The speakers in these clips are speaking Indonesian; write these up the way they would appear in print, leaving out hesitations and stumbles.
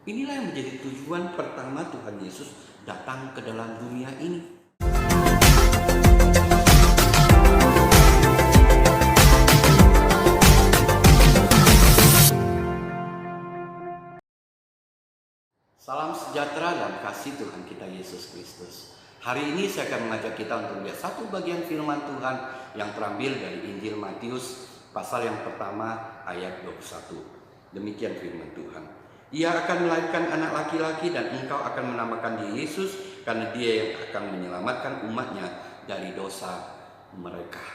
Inilah yang menjadi tujuan pertama Tuhan Yesus datang ke dalam dunia ini. Salam sejahtera dan kasih Tuhan kita Yesus Kristus. Hari ini saya akan mengajak kita untuk melihat satu bagian firman Tuhan yang terambil dari Injil Matius pasal yang pertama ayat 21. Demikian firman Tuhan. Ia akan melahirkan anak laki-laki dan engkau akan menamakan dia Yesus, karena dia yang akan menyelamatkan umatnya dari dosa mereka.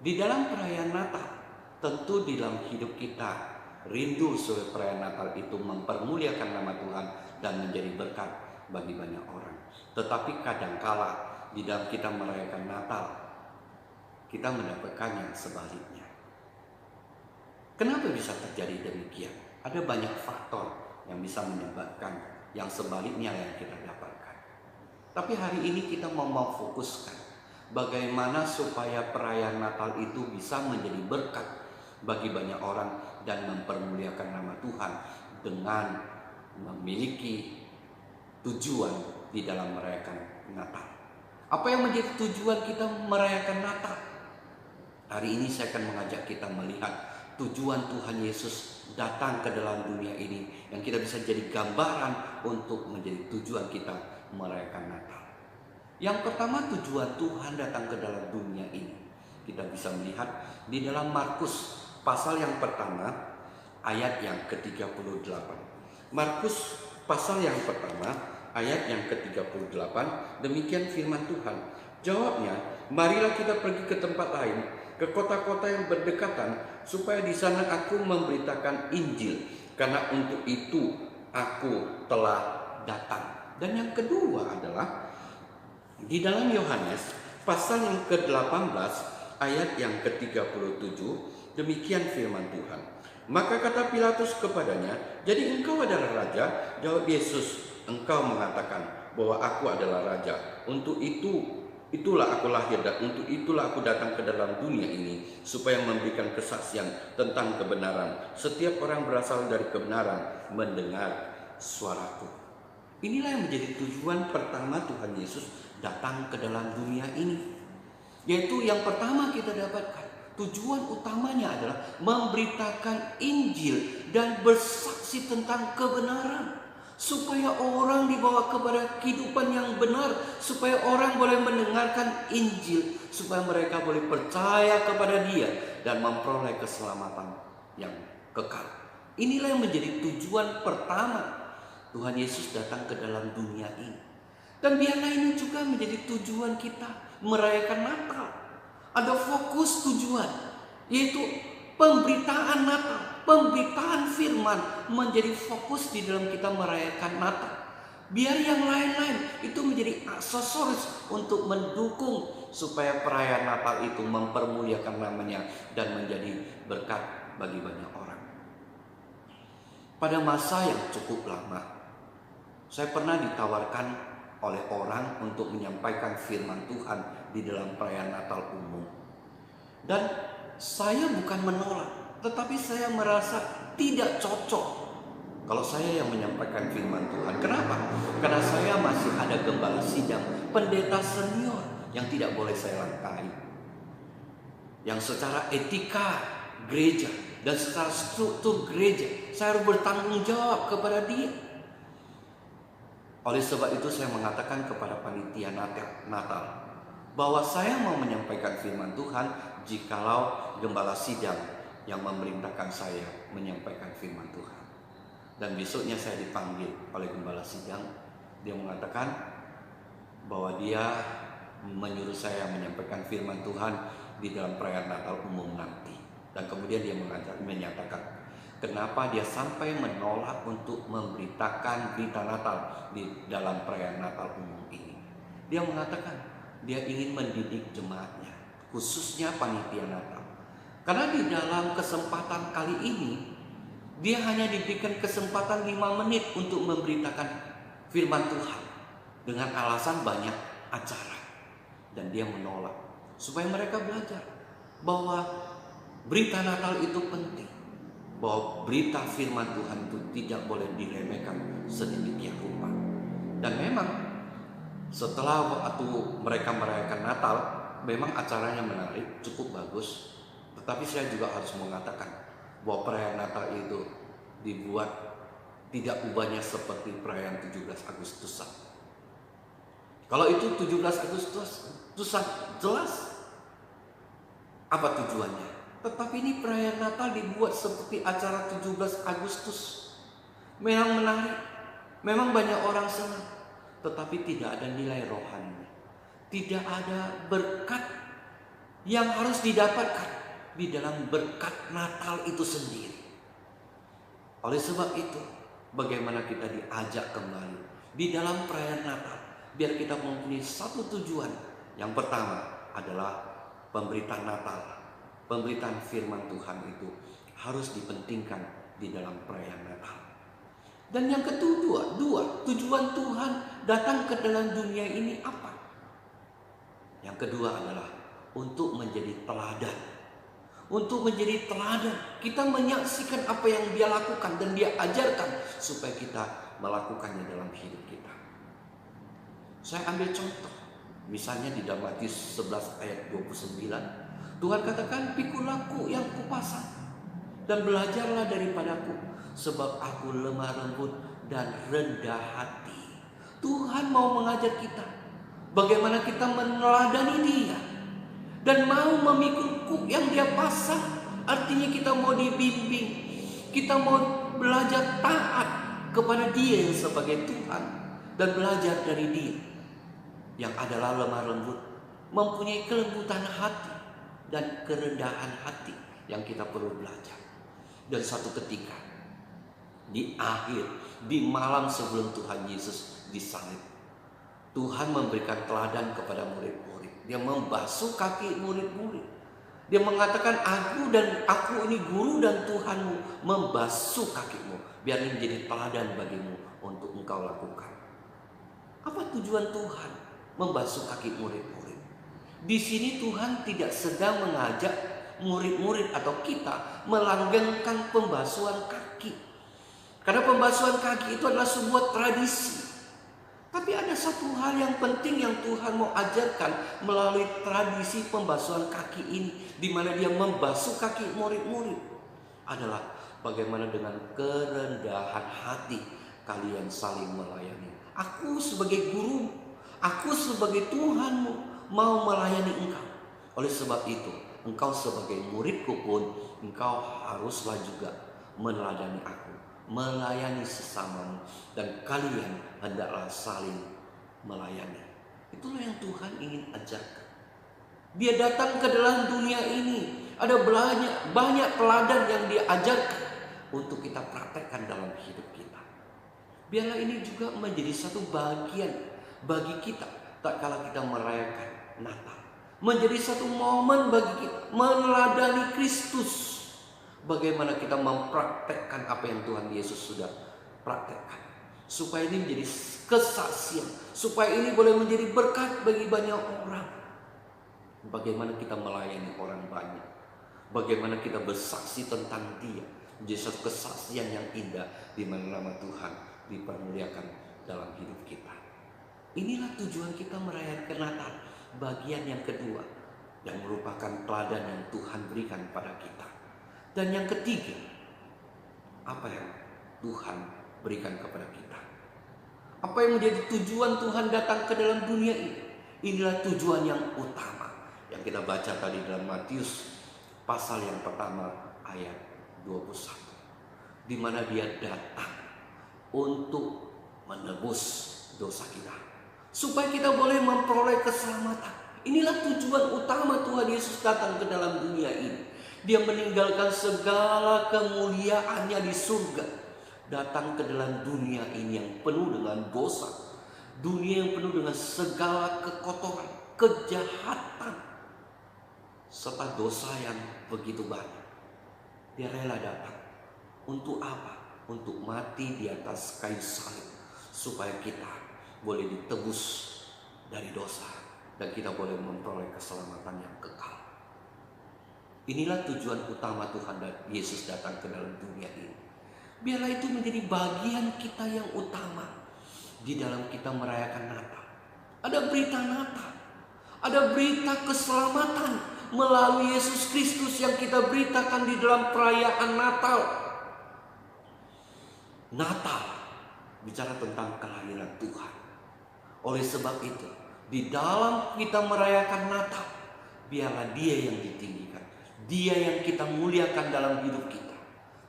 Di dalam perayaan Natal, tentu di dalam hidup kita rindu supaya perayaan Natal itu mempermuliakan nama Tuhan dan menjadi berkat bagi banyak orang. Tetapi kadangkala di dalam kita merayakan Natal, kita mendapatkan yang sebaliknya. Kenapa bisa terjadi demikian? Ada banyak faktor yang bisa menyebabkan yang sebaliknya yang kita dapatkan. Tapi hari ini kita mau fokuskan bagaimana supaya perayaan Natal itu bisa menjadi berkat bagi banyak orang dan mempermuliakan nama Tuhan dengan memiliki tujuan di dalam merayakan Natal. Apa yang menjadi tujuan kita merayakan Natal? Hari ini saya akan mengajak kita melihat tujuan Tuhan Yesus datang ke dalam dunia ini yang kita bisa jadi gambaran untuk menjadi tujuan kita merayakan Natal. Yang pertama, tujuan Tuhan datang ke dalam dunia ini kita bisa melihat di dalam Markus pasal yang pertama ayat yang ke-38. Markus pasal yang pertama ayat yang ke-38, demikian firman Tuhan. Jawabnya, marilah kita pergi ke tempat lain, ke kota-kota yang berdekatan, supaya di sana aku memberitakan Injil, karena untuk itu aku telah datang. Dan yang kedua adalah di dalam Yohanes pasal yang ke-18 ayat yang ke-37, demikian firman Tuhan. Maka kata Pilatus kepadanya, jadi engkau adalah raja? Jawab Yesus, engkau mengatakan bahwa aku adalah raja. Untuk itulah aku lahir dan untuk itulah aku datang ke dalam dunia ini, supaya memberikan kesaksian tentang kebenaran. Setiap orang berasal dari kebenaran mendengar suaraku. Inilah yang menjadi tujuan pertama Tuhan Yesus datang ke dalam dunia ini. Yaitu yang pertama kita dapatkan, tujuan utamanya adalah memberitakan Injil dan bersaksi tentang kebenaran. Supaya orang dibawa kepada kehidupan yang benar, supaya orang boleh mendengarkan Injil, supaya mereka boleh percaya kepada Dia dan memperoleh keselamatan yang kekal. Inilah yang menjadi tujuan pertama Tuhan Yesus datang ke dalam dunia ini. Dan biarlah ini juga menjadi tujuan kita merayakan Natal. Ada fokus tujuan, yaitu pemberitaan Natal, pemberitaan firman menjadi fokus di dalam kita merayakan Natal. Biar yang lain-lain itu menjadi aksesoris untuk mendukung supaya perayaan Natal itu mempermuliakan namanya dan menjadi berkat bagi banyak orang. Pada masa yang cukup lama, saya pernah ditawarkan oleh orang untuk menyampaikan firman Tuhan di dalam perayaan Natal umum. Dan saya bukan menolak, tetapi saya merasa tidak cocok kalau saya yang menyampaikan firman Tuhan. Kenapa? Karena saya masih ada gembala sidang, pendeta senior yang tidak boleh saya langkahi. Yang secara etika gereja dan secara struktur gereja, saya harus bertanggung jawab kepada dia. Oleh sebab itu saya mengatakan kepada panitia Natal bahwa saya mau menyampaikan firman Tuhan jikalau gembala sidang yang memerintahkan saya menyampaikan firman Tuhan. Dan besoknya saya dipanggil oleh gembala sidang. Dia mengatakan bahwa dia menyuruh saya menyampaikan firman Tuhan di dalam perayaan Natal umum nanti. Dan kemudian dia menyatakan kenapa dia sampai menolak untuk memberitakan berita Natal di dalam perayaan Natal umum ini. Dia mengatakan dia ingin mendidik jemaatnya, khususnya panitia Natal. Karena di dalam kesempatan kali ini, dia hanya diberikan kesempatan 5 menit untuk memberitakan firman Tuhan. Dengan alasan banyak acara. Dan dia menolak. Supaya mereka belajar bahwa berita Natal itu penting. bahwa berita firman Tuhan itu tidak boleh diremehkan sedemikian rupa. Dan memang setelah waktu mereka merayakan Natal, memang acaranya menarik, cukup bagus. Tetapi saya juga harus mengatakan bahwa perayaan Natal itu dibuat tidak ubahnya seperti perayaan 17 Agustusan. Kalau itu 17 Agustusan jelas apa tujuannya. Tetapi ini perayaan Natal dibuat seperti acara 17 Agustus. Memang menarik, memang banyak orang senang, tetapi tidak ada nilai rohani. Tidak ada berkat yang harus didapatkan di dalam berkat Natal itu sendiri. Oleh sebab itu, bagaimana kita diajak kembali di dalam perayaan Natal, biar kita mempunyai satu tujuan. Yang pertama adalah pemberitaan Natal. Pemberitaan firman Tuhan itu harus dipentingkan di dalam perayaan Natal. Dan yang kedua, tujuan Tuhan datang ke dalam dunia ini apa? Yang kedua adalah untuk menjadi teladan. Untuk menjadi teladan, kita menyaksikan apa yang Dia lakukan dan Dia ajarkan supaya kita melakukannya dalam hidup kita. Saya ambil contoh, misalnya di dalam Matius 11 ayat 29. Tuhan katakan, "Pikulah-Ku yang kupasang dan belajarlah daripadaku, sebab aku lemah lembut dan rendah hati." Tuhan mau mengajar kita bagaimana kita meneladani Dia dan mau memikul kuk yang Dia pasang. Artinya kita mau dibimbing, kita mau belajar taat kepada Dia yang sebagai Tuhan dan belajar dari Dia yang adalah lemah lembut, mempunyai kelembutan hati dan kerendahan hati yang kita perlu belajar. Dan satu ketika di akhir, di malam sebelum Tuhan Yesus disalib, Tuhan memberikan teladan kepada murid-murid. Dia membasuh kaki murid-murid. Dia mengatakan, aku ini guru dan Tuhanmu, membasuh kakimu, biar ini menjadi teladan bagimu untuk engkau lakukan. Apa tujuan Tuhan membasuh kaki murid-murid? Di sini Tuhan tidak sedang mengajak murid-murid atau kita melanggengkan pembasuhan kaki. Karena pembasuhan kaki itu adalah sebuah tradisi. Tapi ada satu hal yang penting yang Tuhan mau ajarkan melalui tradisi pembasuhan kaki ini, di mana Dia membasuh kaki murid-murid, adalah bagaimana dengan kerendahan hati kalian saling melayani. Aku sebagai guru, aku sebagai Tuhanmu, mau melayani engkau. Oleh sebab itu, engkau sebagai muridku pun, engkau haruslah juga meneladani aku, melayani sesamamu, dan kalian hendaklah saling melayani. Itulah yang Tuhan ingin ajarkan. Dia datang ke dalam dunia ini, ada banyak teladan yang Dia ajarkan untuk kita praktekkan dalam hidup kita. Biarlah ini juga menjadi satu bagian bagi kita tak kala kita merayakan Natal, menjadi satu momen bagi kita meneladani Kristus. Bagaimana kita mempraktekkan apa yang Tuhan Yesus sudah praktekkan, supaya ini menjadi kesaksian, supaya ini boleh menjadi berkat bagi banyak orang. Bagaimana kita melayani orang banyak, bagaimana kita bersaksi tentang Dia, menjadi satu kesaksian yang indah, di mana nama Tuhan dipermuliakan dalam hidup kita. Inilah tujuan kita merayakan Natal, bagian yang kedua, yang merupakan teladan yang Tuhan berikan pada kita. Dan yang ketiga, apa yang Tuhan berikan kepada kita? Apa yang menjadi tujuan Tuhan datang ke dalam dunia ini? Inilah tujuan yang utama yang kita baca tadi dalam Matius pasal yang pertama ayat 21, di mana Dia datang untuk menebus dosa kita, supaya kita boleh memperoleh keselamatan. Inilah tujuan utama Tuhan Yesus datang ke dalam dunia ini. Dia meninggalkan segala kemuliaannya di surga, datang ke dalam dunia ini yang penuh dengan dosa, dunia yang penuh dengan segala kekotoran, kejahatan, serta dosa yang begitu banyak. Dia rela datang. Untuk apa? Untuk mati di atas kayu salib, supaya kita boleh ditebus dari dosa dan kita boleh memperoleh keselamatan yang kekal. Inilah tujuan utama Tuhan dan Yesus datang ke dalam dunia ini. Biarlah itu menjadi bagian kita yang utama di dalam kita merayakan Natal. Ada berita Natal, ada berita keselamatan melalui Yesus Kristus yang kita beritakan di dalam perayaan Natal. Natal bicara tentang kelahiran Tuhan. Oleh sebab itu, di dalam kita merayakan Natal, biarlah Dia yang ditinggikan, Dia yang kita muliakan dalam hidup kita,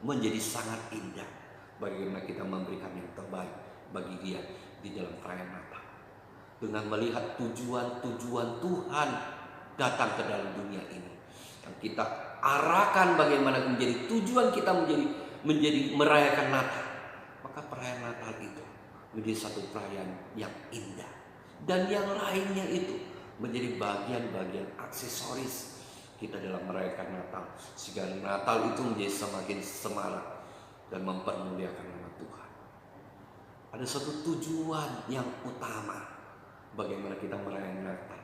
menjadi sangat indah. Bagaimana kita memberikan yang terbaik bagi Dia di dalam perayaan Natal, dengan melihat tujuan-tujuan Tuhan datang ke dalam dunia ini, yang kita arahkan bagaimana menjadi tujuan kita menjadi merayakan Natal. Maka perayaan Natal itu menjadi satu perayaan yang indah, dan yang lainnya itu menjadi bagian-bagian aksesoris kita dalam merayakan Natal, sehingga Natal itu menjadi semakin semarak dan mempermuliakan nama Tuhan. Ada satu tujuan yang utama bagaimana kita merayakan Natal,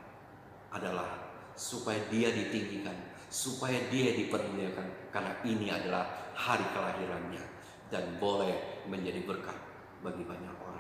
adalah supaya Dia ditinggikan, supaya Dia dipermuliakan, karena ini adalah hari kelahirannya dan boleh menjadi berkat bagi banyak orang.